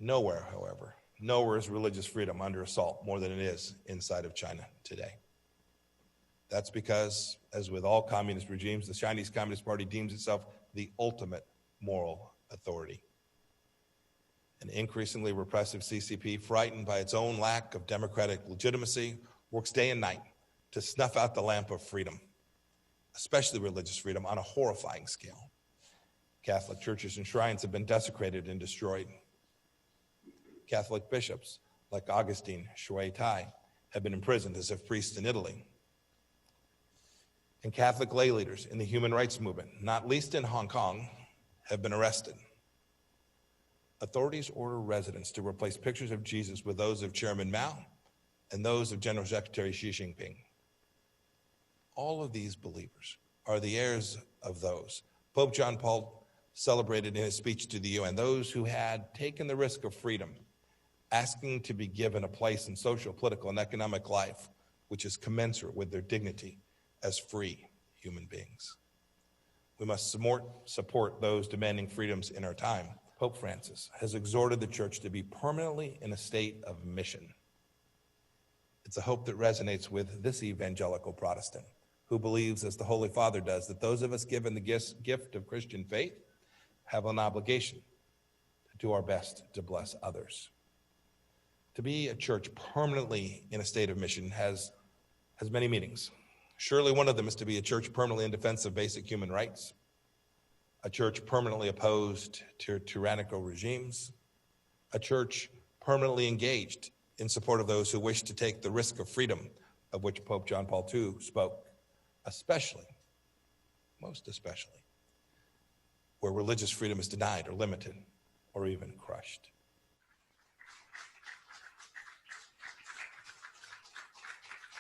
Nowhere, however, nowhere is religious freedom under assault more than it is inside of China today. That's because, as with all communist regimes, the Chinese Communist Party deems itself the ultimate moral authority. An increasingly repressive CCP, frightened by its own lack of democratic legitimacy, works day and night to snuff out the lamp of freedom, especially religious freedom, on a horrifying scale. Catholic churches and shrines have been desecrated and destroyed. Catholic bishops, like Augustine Shui Tai, have been imprisoned as if priests in Italy. And Catholic lay leaders in the human rights movement, not least in Hong Kong, have been arrested. Authorities order residents to replace pictures of Jesus with those of Chairman Mao and those of General Secretary Xi Jinping. All of these believers are the heirs of those Pope John Paul celebrated in his speech to the UN, those who had taken the risk of freedom, asking to be given a place in social, political, and economic life which is commensurate with their dignity as free human beings. We must support those demanding freedoms in our time. Pope Francis has exhorted the church to be permanently in a state of mission. It's a hope that resonates with this evangelical Protestant who believes, as the Holy Father does, that those of us given the gift of Christian faith have an obligation to do our best to bless others. To be a church permanently in a state of mission has many meanings. Surely one of them is to be a church permanently in defense of basic human rights, a church permanently opposed to tyrannical regimes, a church permanently engaged in support of those who wish to take the risk of freedom of which Pope John Paul II spoke, especially, most especially, where religious freedom is denied or limited or even crushed.